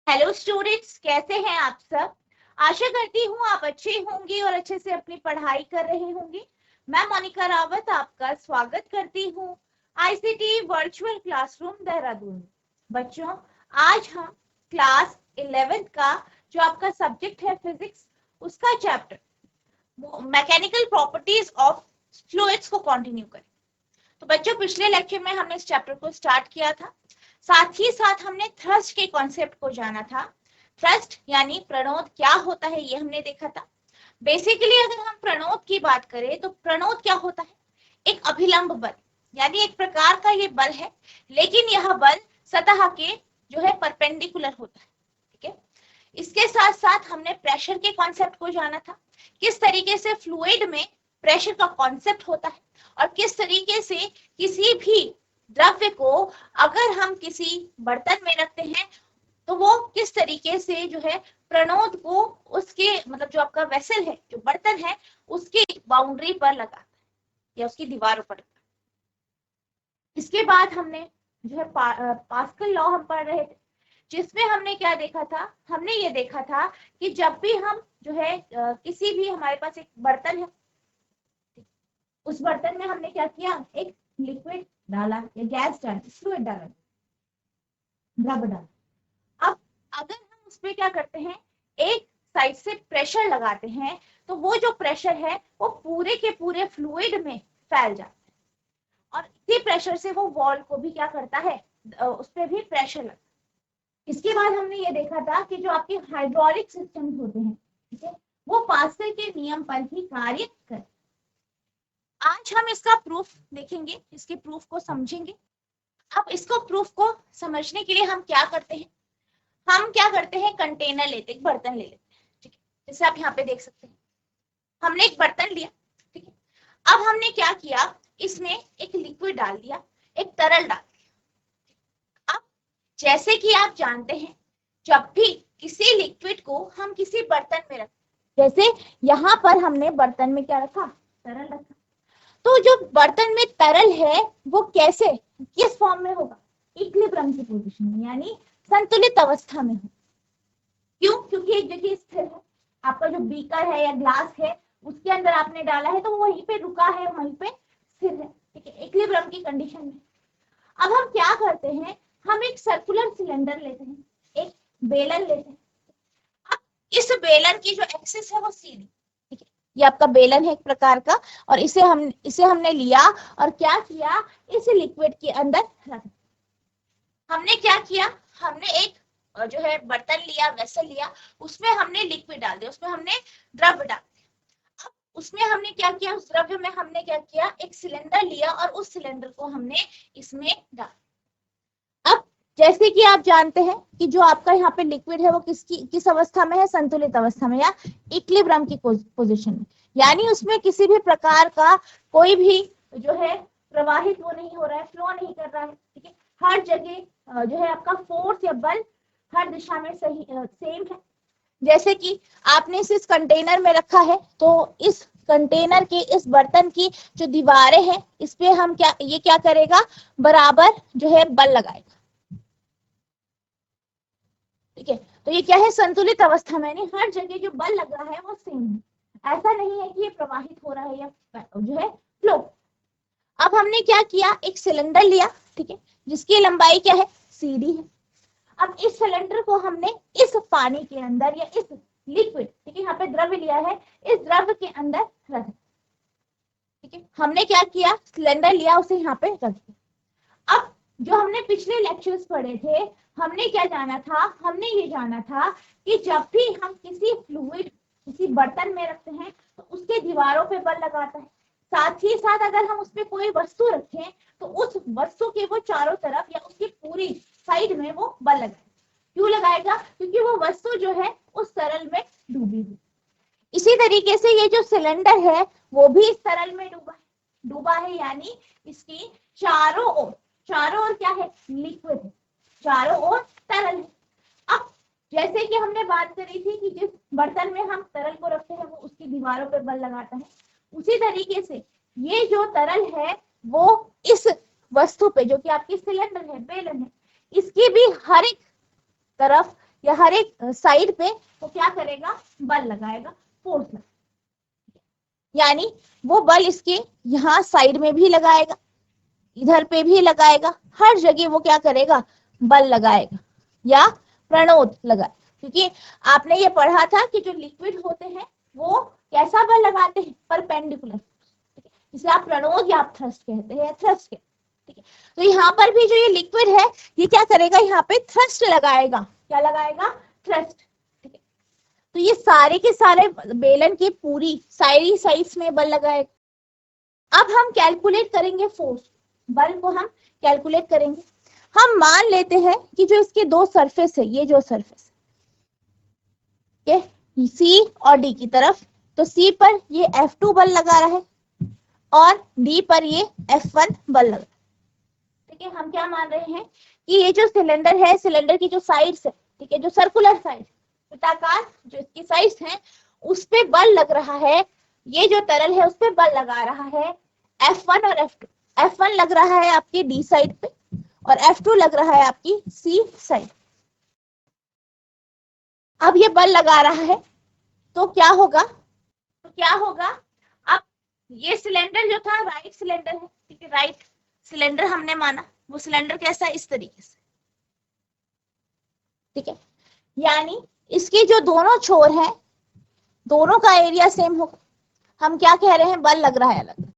Hello students, कैसे हैं आप सब। आशा करती हूँ आप अच्छे होंगे और अच्छे से अपनी पढ़ाई कर रहे होंगे। मैं मोनिका रावत आपका स्वागत करती हूँ आईसीटी वर्चुअल क्लासरूम देहरादून। बच्चों, आज हम क्लास 11th का जो आपका सब्जेक्ट है फिजिक्स, उसका chapter mechanical properties of fluids को कंटिन्यू करें। तो बच्चों, पिछले लेक्चर में हमने इस चैप्टर को स्टार्ट किया था। साथ ही साथ हमने थ्रस्ट के कॉन्सेप्ट को जाना था। थ्रस्ट यानी प्रणोद क्या होता है ये हमने देखा था। बेसिकली अगर हम प्रणोद की बात करें तो प्रणोद क्या होता है, एक अभिलंब बल, यानी एक प्रकार का ये बल है, लेकिन यह बल सतह के जो है परपेंडिकुलर होता है। ठीक है। इसके साथ साथ हमने प्रेशर के कॉन्सेप्ट को जाना था, किस तरीके से फ्लूइड में प्रेशर का कॉन्सेप्ट होता है और किस तरीके से किसी भी द्रव्य को अगर हम किसी बर्तन में रखते हैं तो वो किस तरीके से जो है प्रणोद को उसके मतलब जो आपका वेसल है, जो बर्तन है, उसकी बाउंड्री पर लगाता है या उसकी दीवारों पर लगाता है। इसके बाद हमने जो है पास्कल लॉ हम पढ़ रहे थे, जिसमें हमने क्या देखा था, हमने ये देखा था कि जब भी हम जो है किसी भी हमारे पास एक बर्तन है, उस बर्तन में हमने क्या किया, एक लिक्विड डाला या गैस डाला, फ्लूइड डाला, द्रव डाला। अब अगर हम उस पर क्या करते हैं, एक साइड से प्रेशर लगाते हैं, तो वो जो प्रेशर है वो पूरे के पूरे फ्लूइड में फैल जाता है और इसी प्रेशर से वो वॉल को भी क्या करता है, उस पर भी प्रेशर लगता है। इसके बाद हमने ये देखा था कि जो आपके हाइड्रोलिक सिस्टम होते हैं, ठीक है, वो पास्कल के नियम पर ही कार्य करते। आज हम इसका प्रूफ देखेंगे, इसके प्रूफ को समझेंगे। अब इसको प्रूफ को समझने के लिए हम क्या करते हैं, हम क्या करते हैं, कंटेनर लेते हैं, बर्तन ले लेते हैं। ठीक है, जैसे आप यहाँ पे देख सकते हैं, हमने एक बर्तन लिया। ठीक है, अब हमने क्या किया, इसमें एक लिक्विड डाल दिया, एक तरल डाल दिया। अब जैसे कि आप जानते हैं, जब भी किसी लिक्विड को हम किसी बर्तन में रखते, जैसे यहाँ पर हमने बर्तन में क्या रखा, तरल रखा, तो जो बर्तन में तरल है वो कैसे, किस फॉर्म में होगा, इक्विलिब्रियम की पोजीशन में, यानी संतुलित अवस्था में हो। क्यों, क्योंकि एक जगह स्थिर है, आपका जो बीकर है या ग्लास है उसके अंदर आपने डाला है तो वो वहीं पे रुका है, वहीं पे स्थिर है। ठीक है, इक्विलिब्रियम की कंडीशन में। अब हम क्या करते हैं, हम एक सर्कुलर सिलेंडर लेते हैं, एक बेलन लेते हैं। अब इस बेलन की जो एक्सिस है वो सीधी, ठीक है, ये आपका बेलन है एक प्रकार का, और इसे हमने लिया और क्या किया, इस लिक्विड के अंदर रख। हमने क्या किया, हमने एक जो है बर्तन लिया, वेसल लिया, उसमें हमने लिक्विड डाल दिया, उसमें हमने द्रव्य डाल दिया। अब उसमें हमने क्या किया, उस द्रव्य में हमने क्या किया, एक सिलेंडर लिया और उस सिलेंडर को हमने इसमें डाल। अब जैसे कि आप जानते हैं कि जो आपका यहाँ पे लिक्विड है वो किस अवस्था में है, संतुलित अवस्था में या इक्विलिब्रियम की पोजीशन में, यानी उसमें किसी भी प्रकार का कोई भी जो है प्रवाहित वो नहीं हो रहा है, फ्लो नहीं कर रहा है। ठीक है, हर जगह जो है आपका फोर्स या बल हर दिशा में सही सेम है। जैसे कि आपने इस कंटेनर में रखा है, तो इस कंटेनर के इस बर्तन की जो दीवारें हैं, इस पे हम क्या, ये क्या करेगा, बराबर जो है बल लगाएगा। ठीक है, तो ये क्या है, संतुलित अवस्था में, यानी हर जगह जो बल लग रहा है वो सेम है, ऐसा नहीं है कि ये प्रवाहित हो रहा है या जो है फ्लो। अब हमने क्या किया, एक सिलेंडर लिया, ठीक है, जिसकी लंबाई क्या है, सीडी है। अब इस सिलेंडर को हमने इस पानी के अंदर या इस लिक्विड, ठीक है, यहाँ पे द्रव्य लिया है, इस द्रव्य के अंदर रख। ठीक है, हमने क्या किया, सिलेंडर लिया, उसे यहाँ पे रख दिया। अब जो हमने पिछले लेक्चर्स पढ़े थे, हमने क्या जाना था, हमने ये जाना था कि जब भी हम किसी फ्लूइड किसी बर्तन में रखते हैं तो उसके दीवारों पे बल लगाता है। साथ ही साथ अगर हम उसपे कोई वस्तु रखें तो उस वस्तु के वो चारों तरफ या उसकी पूरी साइड में वो बल लगाएगा। क्यों लगाएगा, क्योंकि वो वस्तु जो है उस तरल में डूबी हुई। इसी तरीके से ये जो सिलेंडर है वो भी इस तरल में डूबा है, यानी इसकी चारों ओर क्या है, लिक्विड है, चारों ओर तरल है। अब जैसे कि हमने बात करी थी कि जिस बर्तन में हम तरल को रखते हैं वो उसकी दीवारों पर बल लगाता है, उसी तरीके से ये जो तरल है वो इस वस्तु पे, जो कि आपकी सिलेंडर है, बेलन है, इसकी भी हर एक तरफ या हर एक साइड पे वो क्या करेगा, बल लगाएगा, फोर्स लगाएगा। यानी वो बल इसके यहाँ साइड में भी लगाएगा, इधर पे भी लगाएगा, हर जगह वो क्या करेगा, बल लगाएगा या प्रणोद लगाए। क्योंकि आपने ये पढ़ा था कि जो लिक्विड होते हैं वो कैसा बल लगाते हैं, परपेंडिकुलर, जिसे आप प्रणोद या आप थ्रस्ट कहते हैं, थ्रस्ट के, ठीक है। तो यहाँ पर भी जो ये लिक्विड है ये क्या करेगा, यहाँ पे थ्रस्ट लगाएगा, क्या लगाएगा, थ्रस्ट, ठीक है। तो ये सारे के सारे बेलन की पूरी सारी साइड्स में बल लगाएगा। अब हम कैलकुलेट करेंगे फोर्स, बल को हम कैलकुलेट करेंगे। हम मान लेते हैं कि जो इसके दो सरफेस है, ये जो सरफेस है सी और डी की तरफ, तो सी पर ये F2 बल लगा रहा है और डी पर ये F1 बल लगा, ठीक है। हम क्या मान रहे हैं कि ये जो सिलेंडर है, सिलेंडर की जो साइड्स है, ठीक है, जो सर्कुलर साइड, वृत्ताकार जो इसकी साइड्स हैं, उस पे बल लग रहा है, ये जो तरल है उस पे बल लगा रहा है F1 और F2। F1 लग रहा है आपकी डी साइड पे और F2 लग रहा है आपकी सी साइड। अब ये बल लगा रहा है तो क्या होगा, अब ये सिलेंडर जो था राइट सिलेंडर है, ठीक है, राइट सिलेंडर हमने माना, वो सिलेंडर कैसा है, इस तरीके से, ठीक है। यानी इसके जो दोनों छोर हैं, दोनों का एरिया सेम होगा। हम क्या कह रहे हैं, बल लग रहा है अलग,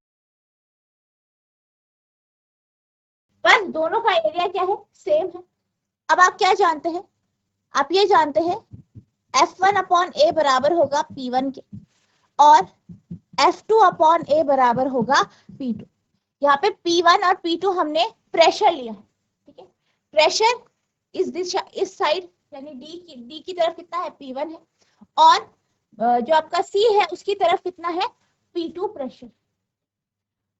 पर दोनों का एरिया क्या है, सेम है। अब आप क्या जानते हैं, आप ये जानते हैं F1 अपॉन ए बराबर होगा P1 के और F2 अपॉन ए बराबर होगा P2। यहाँ पे P1 और P2 हमने प्रेशर लिया है, ठीक है। प्रेशर इस दिशा, इस साइड यानी डी की तरफ कितना है, P1 है, और जो आपका C है उसकी तरफ कितना है, P2 प्रेशर।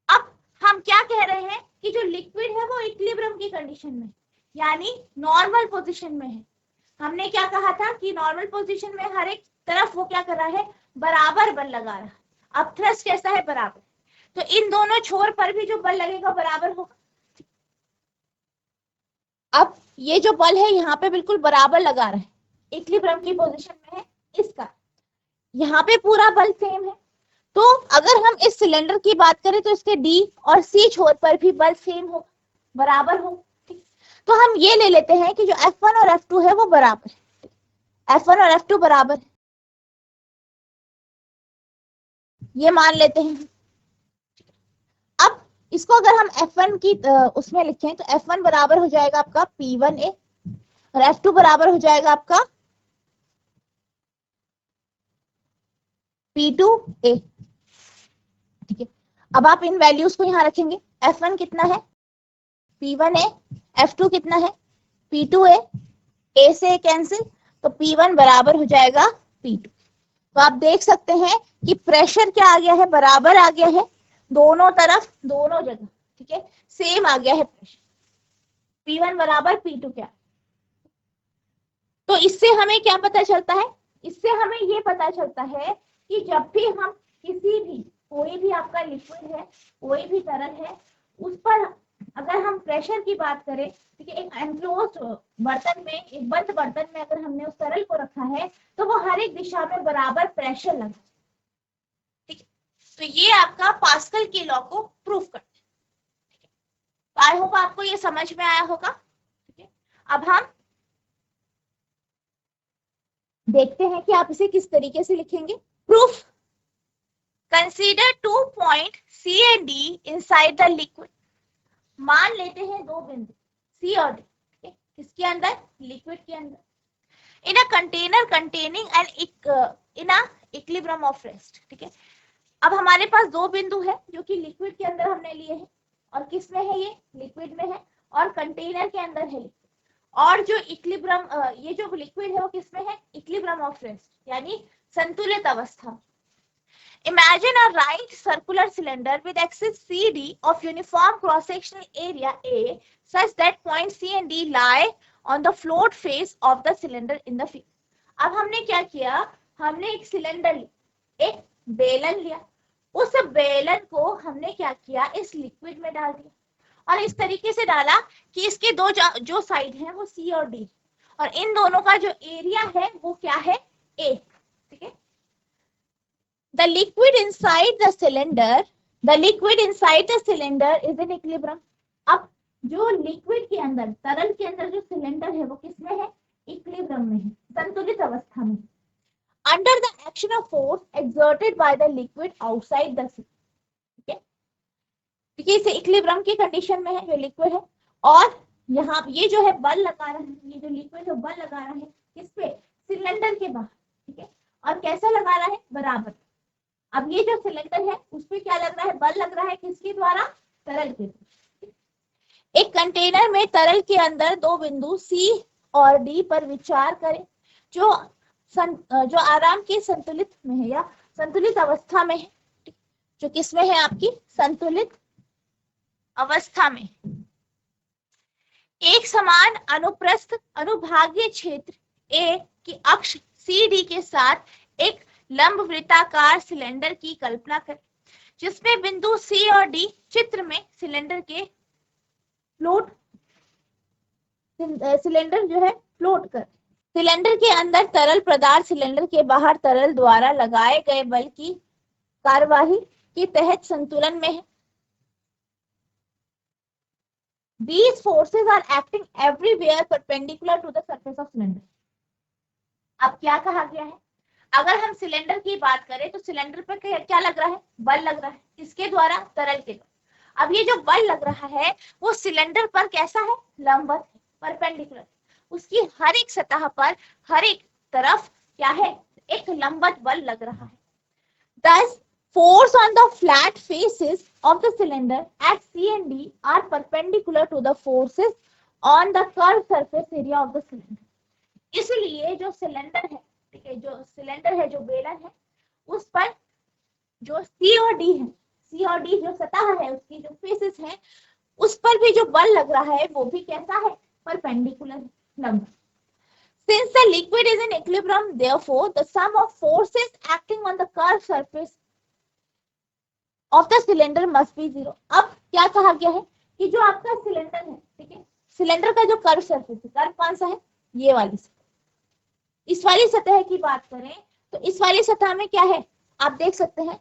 अब हम क्या कह रहे हैं कि जो लिक्विड है वो इक्विलिब्रियम की कंडीशन में, यानी नॉर्मल पोजीशन में है। हमने क्या कहा था कि नॉर्मल पोजीशन में हर एक तरफ वो क्या कर रहा है, बराबर बल लगा रहा है। अब थ्रस्ट कैसा है, बराबर, तो इन दोनों छोर पर भी जो बल लगेगा बराबर होगा। अब ये जो बल है यहाँ पे बिल्कुल बराबर लगा रहा है, इक्विलिब्रियम की पोजीशन में है, इसका यहाँ पे पूरा बल सेम है। तो अगर हम इस सिलेंडर की बात करें तो इसके डी और सी छोर पर भी बल सेम हो, बराबर हो, ठीक। तो हम ये ले लेते हैं कि जो F1 और F2 है वो बराबर है, F1 और F2 बराबर है, ये मान लेते हैं। अब इसको अगर हम F1 की उसमें लिखें तो F1 बराबर हो जाएगा आपका P1A और F2 बराबर हो जाएगा आपका P2A, ठीक है। अब आप इन वैल्यूज को यहाँ रखेंगे, F1 कितना है, P1A, F2 कितना है, P2A, A से कैंसिल, तो P1 बराबर हो जाएगा P2। तो आप देख सकते हैं कि प्रेशर क्या आ गया है, बराबर आ गया है, दोनों तरफ दोनों जगह, ठीक है, सेम आ गया है प्रेशर, P1 बराबर P2 क्या। तो इससे हमें क्या पता चलता है, इससे हमें ये पता चलता है कि जब भी हम किसी भी, कोई भी आपका लिक्विड है, कोई भी तरल है, उस पर अगर हम प्रेशर की बात करें, ठीक है, एक एनक्लोज्ड बर्तन में, एक बंद बर्तन में अगर हमने उस तरल को रखा है तो वो हर एक दिशा में बराबर प्रेशर लगा, ठीक है। तो ये आपका पास्कल के लॉ को प्रूव करते हैं, ठीक है। तो आई होप आपको ये समझ में आया होगा, ठीक है। अब हम देखते हैं कि आप इसे किस तरीके से लिखेंगे। Proof, consider 2 point C and D inside the liquid. मान लेते हैं दो बिंदु C और D, ठीक है, किसके अंदर, लिक्विड के अंदर, in a container containing an in a equilibrium of rest, ठीक है। अब हमारे पास दो बिंदु है जो कि लिक्विड के अंदर हमने लिए हैं, और किस में है, ये लिक्विड में है और कंटेनर के अंदर है, और जो इक्विलिब्रियम, ये जो लिक्विड है वो किसमें है, इक्विलिब्रियम ऑफ रेस्ट, यानी संतुलित अवस्था। Imagine a right circular cylinder with axis CD of uniform cross-sectional area A such that points C and D lie on the float face of the cylinder in the figure. अब हमने क्या किया, हमने एक cylinder लिया, एक बेलन लिया, उस बेलन को हमने क्या किया, इस लिक्विड में डाल दिया और इस तरीके से डाला कि इसके दो जो साइड हैं वो C और D, और इन दोनों का जो एरिया है वो क्या है, ए, ठीक है। The liquid inside the cylinder, the liquid inside the cylinder is in equilibrium. अब जो लिक्विड के अंदर, तरल के अंदर जो सिलेंडर है वो किसमें है, इक्विलिब्रियम में है, संतुलित अवस्था में। Under the action of force exerted by the liquid outside the, ठीक है, क्योंकि इसे इक्विलिब्रियम की कंडीशन में है जो लिक्विड है, और यहाँ ये जो है बल लगा रहा है, ये जो लिक्विड है बल लगा रहा है किस पे, सिलेंडर के बाहर, ठीक है, और कैसा लगा रहा है, बराबर। अब ये जो सिलेंडर है उस पे क्या लग रहा है, बल लग रहा है, किसके द्वारा, तरल के द्वारा। एक कंटेनर में तरल के अंदर दो बिंदु सी और डी पर विचार करें, जो जो आराम के संतुलित में है या संतुलित अवस्था में है, जो किसमें है, आपकी संतुलित अवस्था में। एक समान अनुप्रस्थ अनुभागीय क्षेत्र ए की अक्ष सी डी के साथ एक लंब वृत्ताकार सिलेंडर की कल्पना करें, जिसमें बिंदु सी और डी चित्र में सिलेंडर के फ्लोट, सिलेंडर जो है फ्लोट कर, सिलेंडर के अंदर तरल पदार्थ सिलेंडर के बाहर तरल द्वारा लगाए गए बल की कार्यवाही के तहत संतुलन में है। These forces are acting everywhere perpendicular to the surface of cylinder. अब क्या कहा गया है, अगर हम सिलेंडर की बात करें तो सिलेंडर पर क्या लग रहा है, बल लग रहा है, किसके द्वारा, तरल के द्वारा। अब ये जो बल लग रहा है वो सिलेंडर पर कैसा है, लंबवत है, परपेंडिकुलर, उसकी हर एक सतह पर, हर एक तरफ क्या है, एक लंबवत बल लग रहा है। Thus, force on the flat faces of the cylinder at C and D are perpendicular to the forces on the curved surface area of the cylinder. इसलिए जो सिलेंडर है, ठीक है, जो सिलेंडर है, जो बेलन है, उस पर जो C और D है, C और D जो सतह है, उसकी जो फेसेस है, उस पर भी जो बल लग रहा है वो भी कैसा है, परपेंडिकुलर, लंब। Since the liquid is in equilibrium, therefore the sum of forces acting on the curved surface of the cylinder must be zero. अब क्या कहा गया है कि जो आपका सिलेंडर है, ठीक है, सिलेंडर का जो कर्व सरफेस है, कर्व कौन सा है, ये वाली सतह। इस वाली सतह की बात करें तो इस वाली सतह में क्या है, आप देख सकते हैं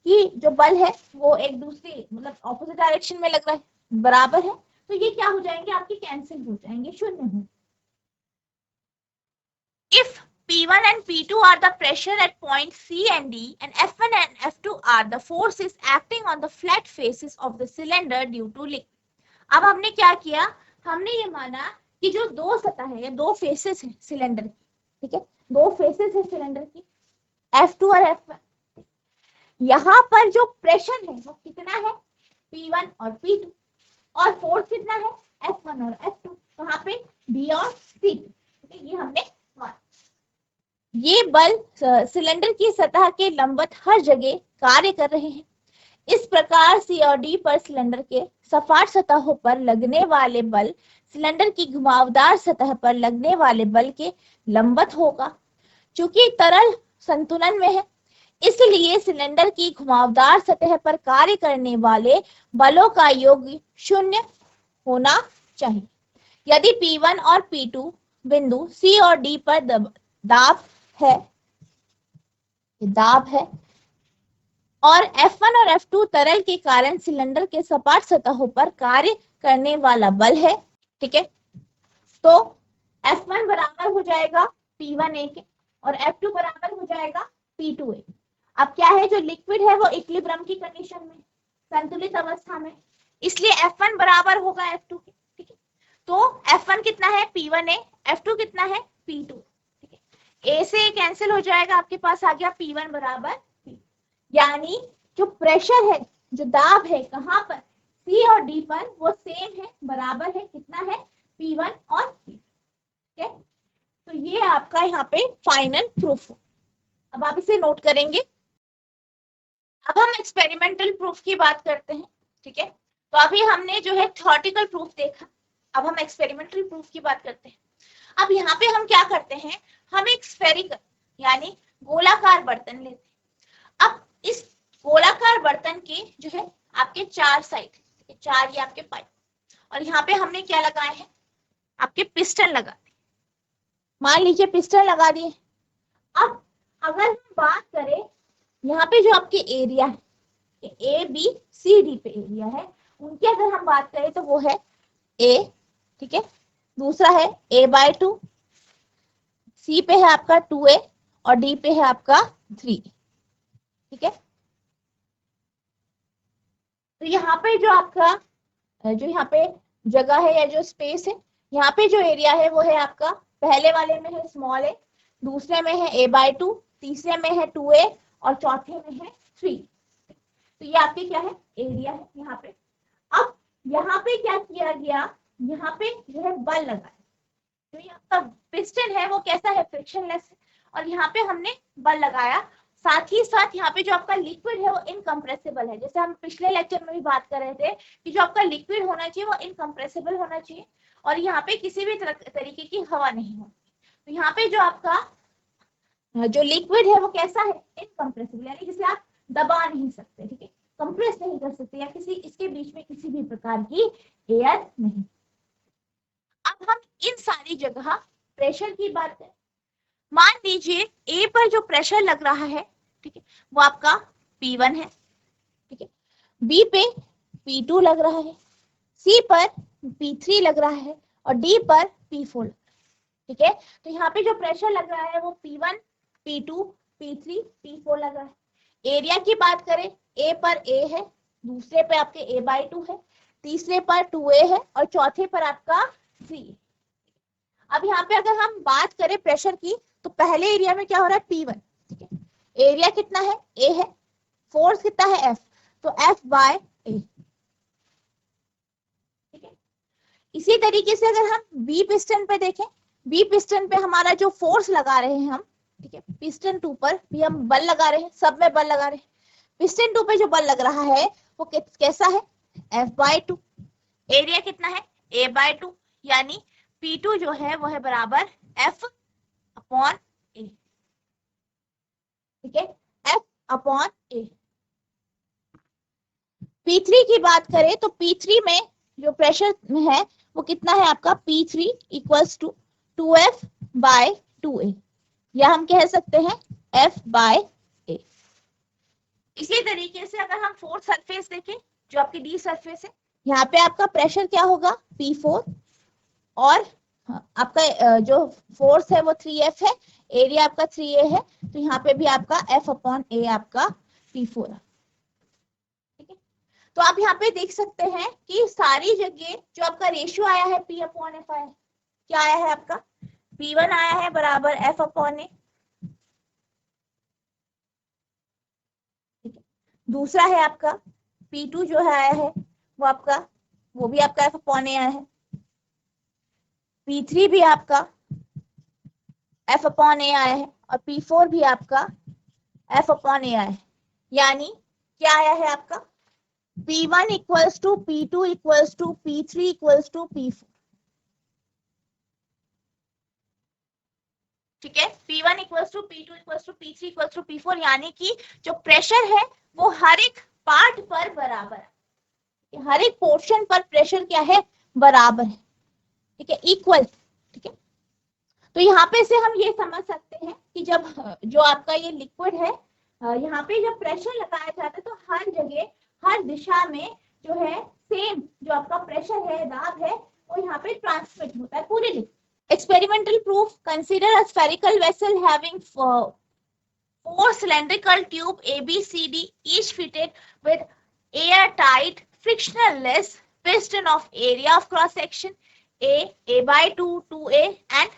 कि जो बल है वो एक दूसरी, मतलब ऑपोजिट डायरेक्शन में लग रहा है, बराबर है, तो ये क्या हो जाएंगे, आपके कैंसिल हो जाएंगे, शून्य हो। If P1 and P2 are the pressure at point C and D, and F1 and F2 are the forces acting on the flat faces of the cylinder due to liquid. अब हमने क्या किया, हमने ये माना कि जो दो सतह है, दो फेसेस है सिलेंडर की, ठीक है, दो फेसेस है सिलेंडर की, F2 और F1, यहाँ पर जो प्रेशर है वो कितना है, P1 और P2, और फोर्स कितना है, F1 और F2, कहाँ पे, B और C, ये हमने, ये बल सिलेंडर की सतह के लंबवत हर जगह कार्य कर रहे हैं। इस प्रकार सी और डी पर सिलेंडर के सपाट सतहों पर लगने वाले बल सिलेंडर की घुमावदार सतह पर लगने वाले बल के लंबवत होगा। चूंकि तरल संतुलन में है, इसलिए सिलेंडर की घुमावदार सतह पर कार्य करने वाले बलों का योग शून्य होना चाहिए। यदि P1 और P2 बिंदु C और D पर दाब है और F1 और F2 तरल के कारण सिलेंडर के सपाट सतहों पर कार्य करने वाला बल है, ठीक है, तो F1 बराबर हो जाएगा P1A के और F2 बराबर हो जाएगा P2A। अब क्या है, जो लिक्विड है वो इक्विलिब्रियम की कंडीशन में, संतुलित अवस्था में, इसलिए F1 बराबर होगा F2 के, ठीक है, तो F1 कितना है, P1A, F2 कितना है, P2, ए से कैंसिल हो जाएगा, आपके पास आ गया P1 बराबर P, यानी जो प्रेशर है, जो दाब है, कहां पर, C और D पर, वो सेम है, बराबर है, कितना है, P1 और P, ठीक है। तो ये आपका यहाँ पे फाइनल प्रूफ हो। अब आप इसे नोट करेंगे। अब हम एक्सपेरिमेंटल प्रूफ की बात करते हैं, ठीक है, तो अभी हमने जो है थ्योरेटिकल प्रूफ देखा, अब हम एक्सपेरिमेंटल प्रूफ की बात करते हैं। अब यहाँ पे हम क्या करते हैं, हम एक स्फेरिकल यानी गोलाकार बर्तन लेते हैं। अब इस गोलाकार बर्तन के जो है आपके चार साइड, चार ये आपके पाइप, और यहाँ पे हमने क्या लगाए हैं, आपके पिस्टन लगाए, मान लीजिए पिस्टन लगा दिए। अब अगर हम बात करें यहाँ पे जो आपके एरिया है, ए बी सी डी पे एरिया है, उनकी अगर हम बात करें तो वो है ए, ठीक है, दूसरा है a/2, सी पे है आपका 2a और डी पे है आपका 3, ठीक है। तो यहाँ पे जो आपका जो यहाँ पे जगह है या जो स्पेस है, यहाँ पे जो एरिया है वो है आपका, पहले वाले में है स्मॉल ए, दूसरे में है a/2, तीसरे में है 2a और चौथे में है 3। तो ये आपके क्या है, एरिया है यहाँ पे। अब यहाँ पे क्या किया गया, यहाँ पे जो है बल लगा है, जो ये आपका पिस्टन है वो कैसा है, फ्रिक्शनलेस है, और यहाँ पे हमने बल लगाया। साथ ही साथ यहाँ पे जो आपका लिक्विड है वो इनकम्प्रेसिबल है, जैसे हम पिछले लेक्चर में भी बात कर रहे थे कि जो आपका लिक्विड होना चाहिए वो इनकम्प्रेसिबल होना चाहिए, और यहाँ पे किसी भी तरीके की हवा नहीं होगी। तो यहाँ पे जो आपका जो लिक्विड है वो कैसा है, इनकम्प्रेसिबल, यानी जिसे आप दबा नहीं सकते, ठीक है, कंप्रेस नहीं कर सकते, या किसी इसके बीच में किसी भी प्रकार की एयर नहीं। अब हम इन सारी जगह प्रेशर की बात करें। मान लीजिए ए पर जो प्रेशर लग रहा है, ठीक है, वो आपका P1 है, ठीक है, बी पे P2 लग रहा है, सी पर P3 लग रहा है और डी पर P4 लग रहा है, ठीक है। तो यहाँ पे जो प्रेशर लग रहा है वो P1, P2, P3, P4 लग रहा है। एरिया की बात करें, ए पर ए है, दूसरे पे आपके a/2 है, तीसरे पर 2a है और चौथे पर आपका 3 है। अब यहाँ पे अगर हम बात करें प्रेशर की, तो पहले एरिया में क्या हो रहा है, P1, ठीक है, एरिया कितना है, A है, फोर्स कितना है, F, तो F/A, ठीक है। इसी तरीके से अगर हम बी पिस्टन पे देखें, बी पिस्टन पे हमारा जो फोर्स लगा रहे हैं हम, ठीक है, पिस्टन 2 पर भी हम बल लगा रहे हैं, सब में बल लगा रहे हैं। पिस्टन 2 पे जो बल लग रहा है वो कैसा है, F/2, एरिया कितना है, A/2, यानी P2 जो है वो है बराबर F/A, ठीक है, F/A। P3 की बात करें तो P3 में जो प्रेशर है वो कितना है आपका, P3 इक्वल्स टू 2F/2A, या हम कह सकते हैं F/A। इसी तरीके से अगर हम फोर्थ सरफेस देखें, जो आपकी डी सरफेस है, यहाँ पे आपका प्रेशर क्या होगा, P4, और आपका जो फोर्स है वो 3F है, एरिया आपका 3A है, तो यहाँ पे भी आपका F/A आपका P4 है, ठीक है। तो आप यहाँ पे देख सकते हैं कि सारी जगह जो आपका रेशियो आया है P/F आया है, क्या आया है आपका, P1 आया है बराबर F/A, ठीक है। दूसरा है आपका P2 जो है आया है वो भी आपका F/A आया है, P3 भी आपका F/A आया है और P4 भी आपका F/A आया है, यानी क्या आया है आपका, P1 equals to P2 equals to P3 equals to P4, ठीक है। P1 equals to P2 equals to P3 equals to P4, यानी कि जो प्रेशर है वो हर एक पार्ट पर बराबर है, हर एक पोर्शन पर प्रेशर क्या है, बराबर है, ठीक है, इक्वल, ठीक है। तो यहाँ पे से हम ये समझ सकते हैं कि जब जो आपका ये लिक्विड है, यहाँ पे जब प्रेशर लगाया जाता है तो हर जगह हर दिशा में जो है सेम जो आपका प्रेशर है, दाब है, वो यहाँ पे ट्रांसमिट होता है पूरे liquid. Experimental proof: consider a spherical vessel having four cylindrical tube A, B, C, D, each fitted with airtight, frictionless piston of area of cross section A, A/2, 2A and,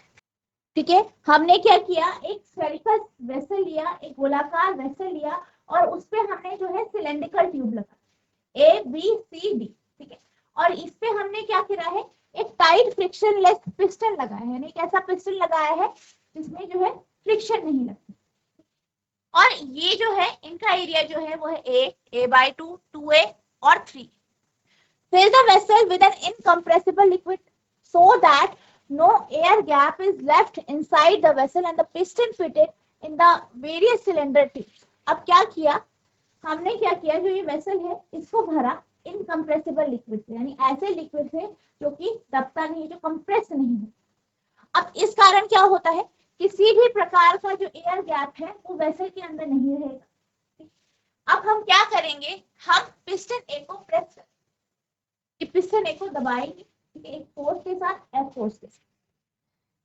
ठीक है। हमने क्या किया, एक spherical vessel लिया, एक गोलाकार vessel लिया और उस पे हमने जो है सिलेंड्रिकल ट्यूब लगा A, B, C, D, ठीक है, और इस पे हमने क्या किया है, एक टाइट फ्रिक्शनलेस पिस्टन लगाया है, यानी एक ऐसा पिस्टन लगाया है जिसमें जो है फ्रिक्शन नहीं लगती, और ये जो है इनका एरिया जो है वो है A/2, 2A और 3। Fill the vessel with an incompressible liquid so that no air gap is left inside the vessel and the piston fitted in the various cylinder tubes। अब क्या किया, हमने क्या किया, जो ये वेसल है इसको भरा इनकम्प्रेसिबल लिक्विड से, यानी ऐसे लिक्विड से जो कि दबता नहीं, जो कंप्रेस नहीं है। अब इस कारण क्या होता है, किसी भी प्रकार का जो एयर गैप है वो वेसल के अंदर नहीं रहेगा। अब हम क्या करेंगे, हम पिस्टन ए को प्रेस करेंगे, पिस्टन ए को दबाएंगे, ठीक है, एक फोर्स के साथ, एफ फोर्स के साथ।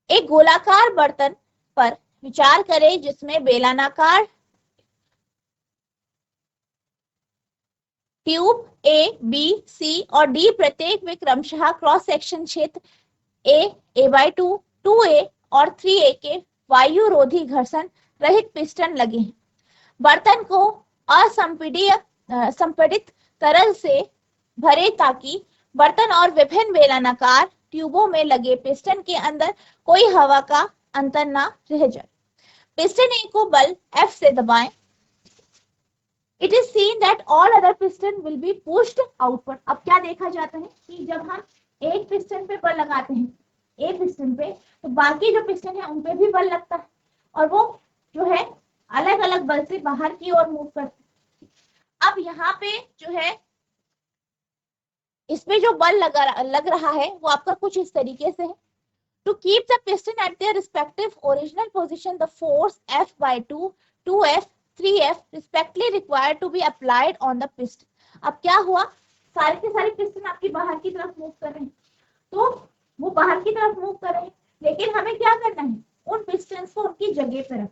एक गोलाकार बर्तन पर विचार करें जिसमें बेलनाकार ट्यूब ए, बी, सी और डी प्रत्येक में क्रमशः क्रॉस सेक्शन क्षेत्र ए बाई 2, 2A और 3A के वायुरोधी घर्षण रहित पिस्टन लगे हैं। बर्तन को असंपीडित तरल से भरे ताकि बर्तन और विभिन्न बेलनाकार ट्यूबों में लगे पिस्टन के अंदर कोई हवा का अंतर न रह जाए। पिस्टन ए को बल F से दबाएं। It is seen that all other piston will be pushed outward। अब क्या देखा जाता है कि जब हम एक पिस्टन पे बल लगाते हैं, एक पिस्टन पे, तो बाकी जो पिस्टन है उन पे भी बल लगता है और वो जो है अलग अलग बल से बाहर की ओर मूव करते हैं। अब यहाँ पे जो है इसमें जो बल लग रहा है वो आपका कुछ इस तरीके से है। To keep the piston at their respective original position, the force F by 2, 2F, 3F respectively required to be applied on the piston। अब क्या हुआ, सारे के सारे पिस्टन आपकी बाहर की तरफ मूव कर रहे हैं, तो वो बाहर की तरफ मूव कर रहे हैं, लेकिन हमें क्या करना है, उन पिस्टन्स को उनकी जगह पे रखना,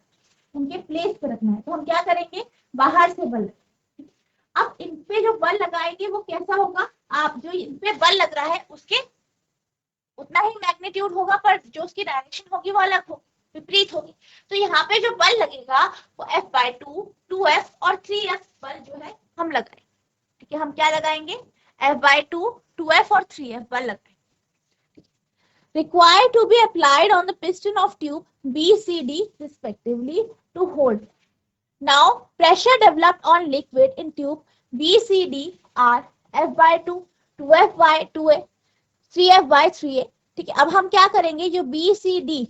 उनके प्लेस पे रखना है। तो हम क्या करेंगे, बाहर से बल। अब इन पे जो बल लगाएंगे वो कैसा होगा, आप जो इन पे बल लग रहा है उसके उतना ही मैग्नीट्यूड होगा, पर जो उसकी डायरेक्शन होगी वो अलग होगी, विपरीत होगी। तो यहाँ पे जो बल लगेगा वो F by 2, 2F और 3F बल जो है हम लगाएंगे। ठीक है, हम क्या लगाएंगे, F by 2, 2F और 3F बल लगाएंगे। Required to be applied on the piston of tube B, C, D respectively to hold। Now pressure developed on liquid in tube B, C, D are F by 2, 2F by 2A, 3F by 3A। ठीक है, अब हम क्या करेंगे, जो B, C, D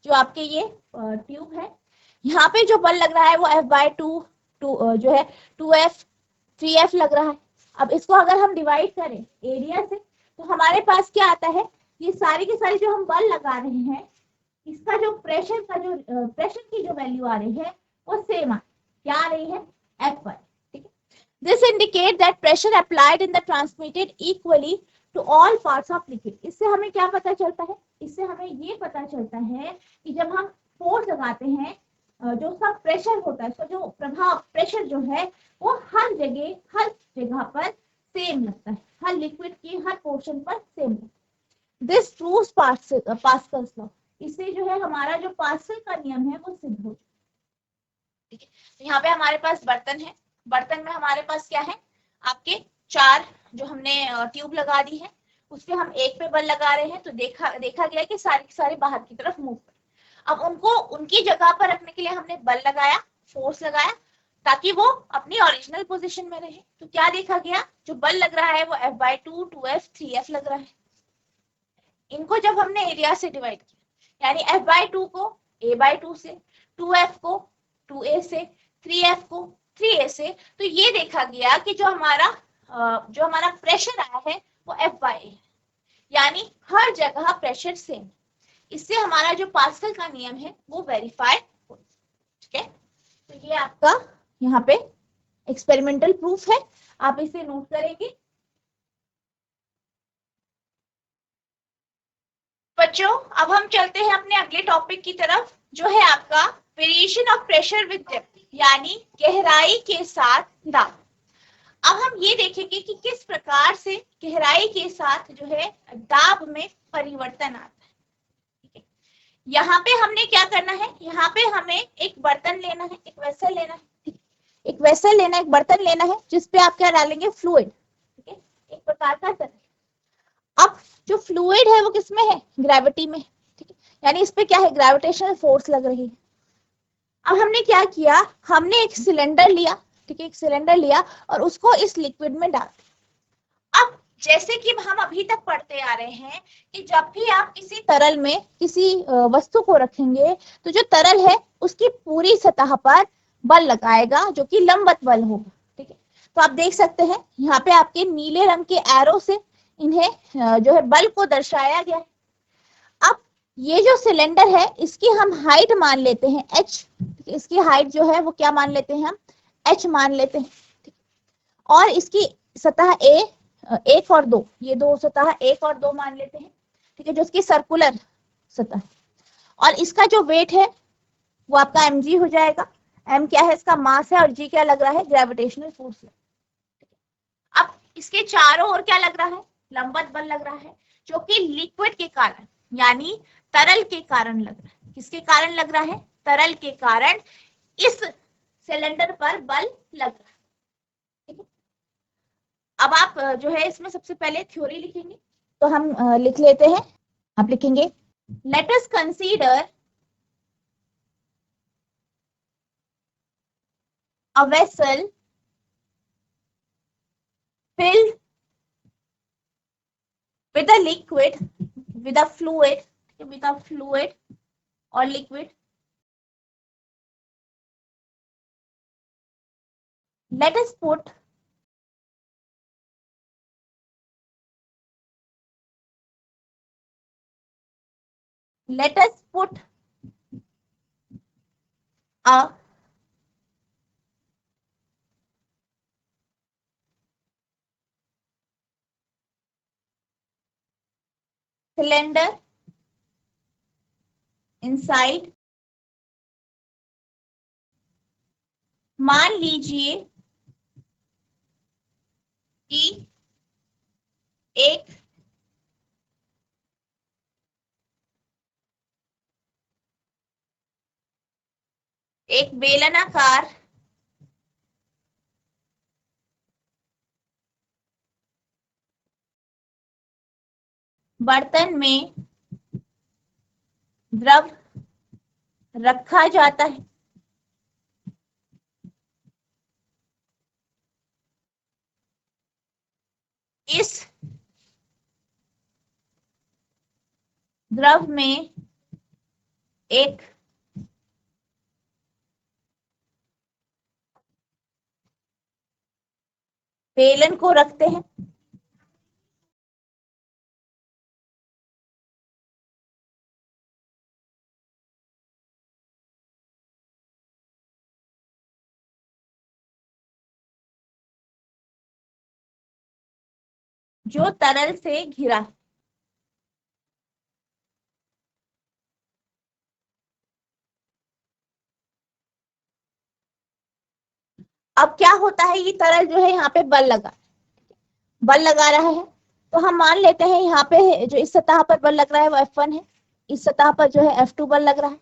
जो आपके ये ट्यूब है, यहाँ पे जो बल लग रहा है वो F by 2, जो है 2F, 3F लग रहा है। अब इसको अगर हम डिवाइड करें एरिया से तो हमारे पास क्या आता है, ये सारी की सारी जो हम बल लगा रहे हैं इसका जो प्रेशर की जो वैल्यू आ रही है वो सेम क्या आ रही है, F by। ठीक है, this indicate that pressure applied in the transmitted equally to all parts of liquid. इससे हमें क्या पता चलता है, इससे हमें ये पता चलता है कि जब हम फोर्स लगाते हैं, जो उसका प्रेशर होता है, उसका जो प्रभाव प्रेशर जो है वो हर जगह पर सेम लगता है, हर लिक्विड की हर पोर्शन पर सेम लगता है। This proves Pascal's law. इससे जो है हमारा जो पास्कल का नियम है वो सिद्ध हो जाता है। ठीक है, तो यहाँ पे हमारे पास बर्तन है, बर्तन में हमारे पास क्या है, आपके 4 जो हमने ट्यूब लगा दी है, उससे हम एक पे बल लगा रहे हैं, तो देखा गया कि सारे बाहर की तरफ मूव कर। अब उनको उनकी जगह पर रखने के लिए हमने बल लगाया, फोर्स लगाया, ताकि वो अपनी ओरिजिनल पोजीशन में रहे। तो क्या देखा गया, जो बल लग रहा है वो F by 2, 2F, 3F लग रहा है। इनको जब हमने एरिया से डिवाइड किया, यानी F by 2 को A by 2 से, 2F को 2A से, 3F को 3A से, तो ये देखा गया कि जो हमारा प्रेशर आया है वो F by A है, यानी हर जगह प्रेशर सेम। इससे हमारा जो पास्कल का नियम है वो वेरीफाई हो। ठीक है, तो ये आपका यहाँ पे एक्सपेरिमेंटल प्रूफ है, आप इसे नोट करेंगे। बच्चों अब हम चलते हैं अपने अगले टॉपिक की तरफ, जो है आपका variation of pressure with depth, यानी गहराई के साथ दाब। अब हम ये देखेंगे कि किस प्रकार से गहराई के साथ जो है दाब में परिवर्तन आता है। ठीक है, यहाँ पे हमने क्या करना है, यहाँ पे हमें एक बर्तन लेना है, एक वेसल लेना है, एक वेसल लेना, एक बर्तन लेना है जिसपे आप क्या डालेंगे, फ्लूइड। ठीक है, एक प्रकार का तरल। अब जो फ्लूइड है वो किसमें है, ग्रेविटी में। ठीक है, यानी इस पे क्या है, ग्रेविटेशनल फोर्स लग रही है। अब हमने क्या किया, हमने एक सिलेंडर लिया, ठीक है, एक सिलेंडर लिया और उसको इस लिक्विड में डाल दिया। अब जैसे कि हम अभी तक पढ़ते आ रहे हैं कि जब भी आप किसी तरल में किसी वस्तु को रखेंगे तो जो तरल है उसकी पूरी सतह पर बल लगाएगा जो कि लंबवत बल होगा। ठीक है, तो आप देख सकते हैं यहाँ पे आपके नीले रंग के एरो से इन्हें जो है बल को दर्शाया गया है। अब ये जो सिलेंडर है इसकी हम हाइट मान लेते हैं h, इसकी हाइट जो है वो क्या मान लेते हैं हम, h मान लेते हैं। और इसकी सतह ए, एक और दो, ये दो सतह एक और दो मान लेते हैं, ठीक है, जो इसकी सर्कुलर सतह। और इसका जो वेट है वो आपका mg हो जाएगा। m क्या है, इसका मास है, और g क्या लग रहा है, ग्रेविटेशनल फोर्स। अब इसके चारों ओर क्या लग रहा है, लंबवत बल लग रहा है, जो कि लिक्विड के कारण यानी तरल के कारण लग रहा है। किसके कारण लग रहा है, तरल के कारण इस सिलेंडर पर बल लग रहा है। ठीक है, अब आप जो है इसमें सबसे पहले थ्योरी लिखेंगे, तो हम लिख लेते हैं। आप लिखेंगे, let us consider a vessel filled with a liquid, with a fluid, or liquid. Let us put a cylinder inside. मान लीजिए कि एक बेलनाकार बर्तन में द्रव रखा जाता है। इस द्रव में एक बेलन को रखते हैं। जो तरल से घिरा है। अब क्या होता है, ये तरल जो है यहाँ पे बल लगा रहा है, तो हम मान लेते हैं यहाँ पे जो इस सतह पर बल लग रहा है वो F1 है, इस सतह पर जो है F2 बल लग रहा है,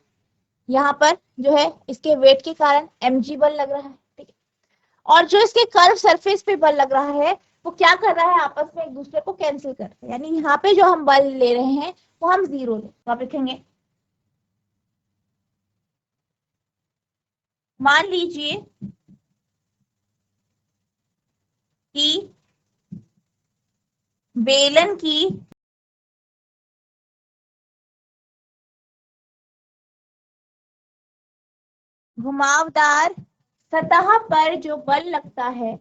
यहाँ पर जो है इसके वेट के कारण mg बल लग रहा है। ठीक है, और जो इसके कर्व सरफेस पे बल लग रहा है वो क्या कर रहा है, आपस में एक दूसरे को कैंसिल कर रहे हैं, यानी यहाँ पे जो हम बल ले रहे हैं वो हम जीरो ले, तो आप लिखेंगे, मान लीजिए कि बेलन की घुमावदार सतह पर जो बल लगता है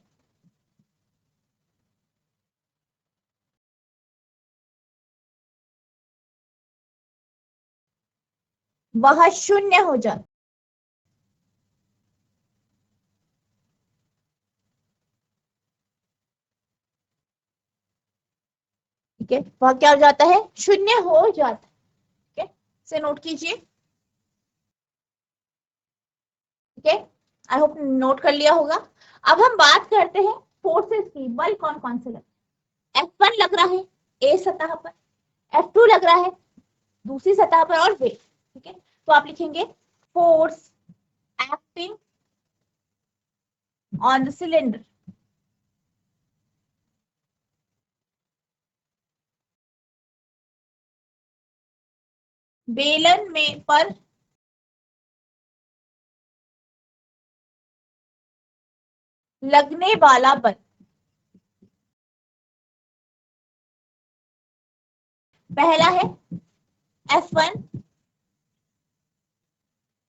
वह शून्य हो जाता। ठीक है, वह क्या हो जाता है, शून्य हो जाता है। ठीक है, से नोट कीजिए। ठीक है, आई होप नोट कर लिया होगा। अब हम बात करते हैं फोर्सेस की, बल कौन कौन से लगे। F1 लग रहा है ए सतह पर, F2 लग रहा है दूसरी सतह पर, और वेट। ठीक है, तो आप लिखेंगे force acting on the cylinder. बेलन में पर लगने वाला बल, पहला है F1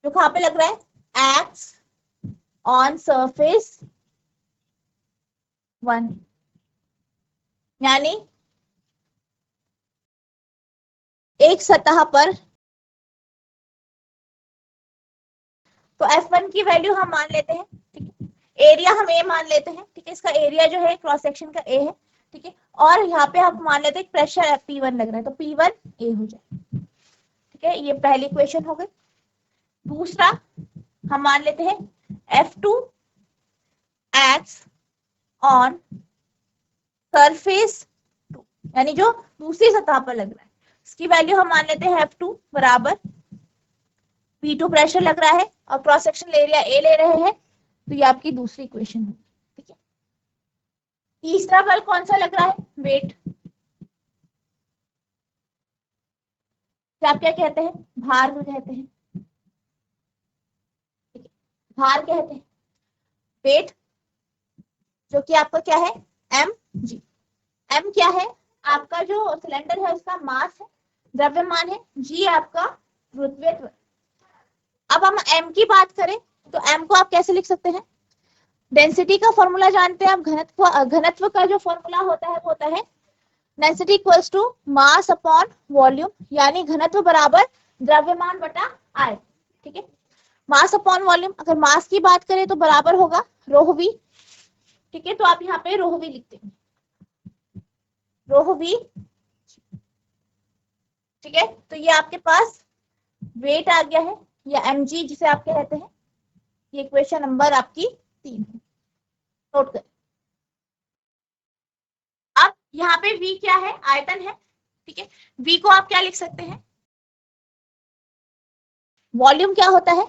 जो कहां पे लग रहा है, एक्ट्स ऑन सरफेस 1, यानी एक सतह पर तो F1 की वैल्यू हम मान लेते हैं, ठीक है। एरिया हम ए मान लेते हैं, ठीक है। इसका एरिया जो है क्रॉस सेक्शन का ए है, ठीक है। और यहाँ पे हम मान लेते हैं प्रेशर P1 लग रहा है, तो P1 ए हो जाए, ठीक है। ये पहली इक्वेशन हो गई। दूसरा हम मान लेते हैं F2 एक्ट्स ऑन सरफेस 2, यानी जो दूसरी सतह पर लग रहा है, इसकी वैल्यू हम मान लेते हैं F2 बराबर P2 प्रेशर लग रहा है और क्रॉस सेक्शनल एरिया ए ले रहे हैं, तो ये आपकी दूसरी इक्वेशन होगी, ठीक है। तीसरा बल कौन सा लग रहा है, वेट, आप क्या कहते हैं, भार को कहते हैं, ठीक है, भार कहते हैं। वेट जो कि आपका क्या है, एम जी। एम क्या है, आपका जो सिलेंडर है उसका मास है, द्रव्यमान है, जी आपका गुरुत्वाकर्षण। अब हम एम की बात करें तो एम को आप कैसे लिख सकते हैं, डेंसिटी का फॉर्मूला जानते हैं आप, घनत्व का जो फॉर्मूला होता है वो होता है density equals to mass upon volume, यानी घनत्व बराबर द्रव्यमान बटा आयतन, ठीक है। मास अपॉन वॉल्यूम, अगर मास की बात करें तो बराबर होगा रोह वी, ठीक है। तो आप यहाँ पे रोह वी लिखते हैं, रोह वी, ठीक है। तो ये आपके पास वेट आ गया है या एम जी जिसे आप कहते हैं। ये इक्वेशन नंबर आपकी 3 है, नोट करें। अब यहाँ पे v क्या है, आयतन है, ठीक है। v को आप क्या लिख सकते हैं, वॉल्यूम क्या होता है,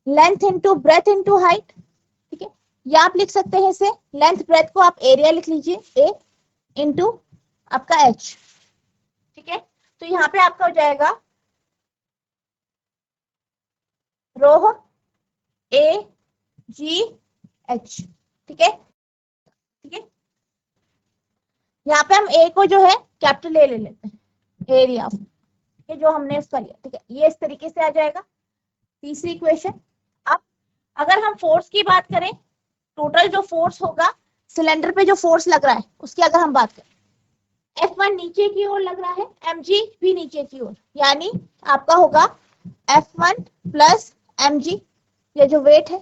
length into breadth into height, ठीक है। या आप लिख सकते हैं इसे, लेंथ ब्रेथ को आप एरिया लिख लीजिए, a इंटू आपका h, ठीक है। तो यहाँ पे आपका हो जाएगा रोह ए जी एच, ठीक है, ठीक है। यहाँ पे हम ए को जो है कैपिटल ए ले लेते हैं, एरिया, ठीक है, जो हमने इसका लिया, ठीक है। ये इस तरीके से आ जाएगा तीसरी इक्वेशन। अब अगर हम फोर्स की बात करें, टोटल जो फोर्स होगा सिलेंडर पे, जो फोर्स लग रहा है उसकी अगर हम बात करें, F1 नीचे की ओर लग रहा है, mg भी नीचे की ओर, यानी आपका होगा F1 प्लस mg, ये जो वेट है,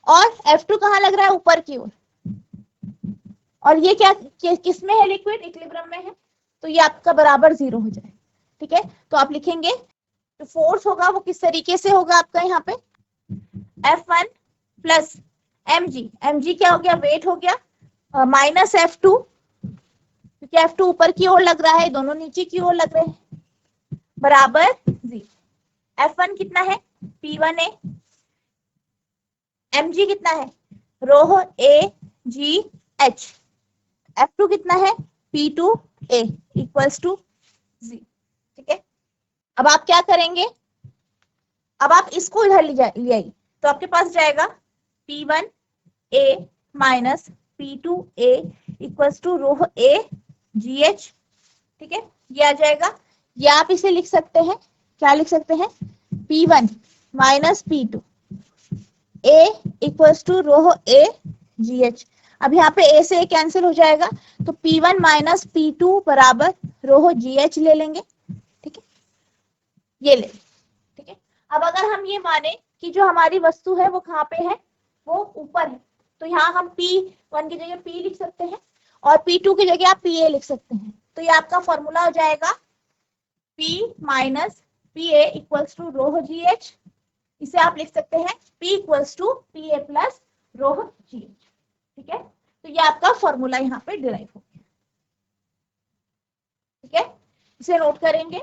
और F2 कहाँ लग रहा है, ऊपर की ओर, और ये क्या किस में है, लिक्विड इक्विलिब्रियम में है, तो ये आपका बराबर 0 हो जाए, ठीक है। तो आप लिखेंगे जो फोर्स होगा वो किस तरीके से होगा आपका, यहाँ पे F1 प्लस mg क्या हो गया, वेट हो गया, माइनस F2, क्योंकि F2 ऊपर की ओर लग रहा है, दोनों नीचे की ओर लग रहे हैं, बराबर 0। F1 कितना है, P1 है, mg कितना है, रोह ए जी एच, F2 कितना है, P2 ए इक्वल्स टू 0, ठीक है। अब आप क्या करेंगे, अब आप इसको इधर ले आइए, तो आपके पास जाएगा P1 A minus P2 A equals to rho A g h, ठीक है। ये आ जाएगा, या आप इसे लिख सकते हैं, क्या लिख सकते हैं, P1 minus P2 A equals to rho A g h. अब यहाँ पे ए से ए कैंसिल हो जाएगा, तो P1 माइनस P2 बराबर रोह जी एच ले लेंगे, ठीक है, ये ले, ठीक है। अब अगर हम ये माने कि जो हमारी वस्तु है वो कहाँ पे है, वो ऊपर है, तो यहाँ हम P1 की जगह P लिख सकते हैं और P2 की जगह आप PA लिख सकते हैं। तो ये आपका फॉर्मूला हो जाएगा P minus PA equals to rho g h. इसे आप लिख सकते हैं P equals to PA plus rho g h, ठीक है। तो ये आपका फॉर्मूला यहाँ पे डिराइव हो गया, ठीक है। इसे नोट करेंगे।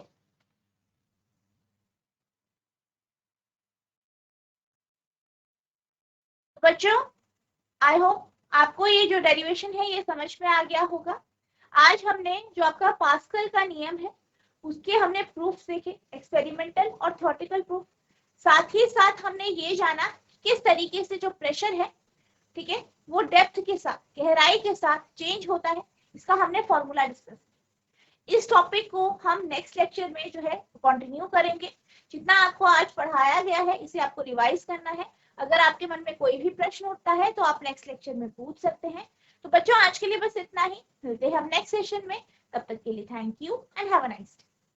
बच्चों आई होप आपको ये जो डेरिवेशन है ये समझ में आ गया होगा। आज हमने जो आपका पास्कल का नियम है उसके हमने प्रूफ देखे, एक्सपेरिमेंटल और थ्योरेटिकल प्रूफ। साथ ही साथ हमने ये जाना किस तरीके से जो प्रेशर है, ठीक है, वो डेप्थ के साथ, गहराई के साथ चेंज होता है, इसका हमने फॉर्मूला डिस्कस। इस टॉपिक को हम नेक्स्ट लेक्चर में जो है कंटिन्यू करेंगे। जितना आपको आज पढ़ाया गया है इसे आपको रिवाइज करना है। अगर आपके मन में कोई भी प्रश्न उठता है तो आप नेक्स्ट लेक्चर में पूछ सकते हैं। तो बच्चों आज के लिए बस इतना ही, मिलते हैं हम नेक्स्ट सेशन में, तब तक के लिए thank you and have a nice day.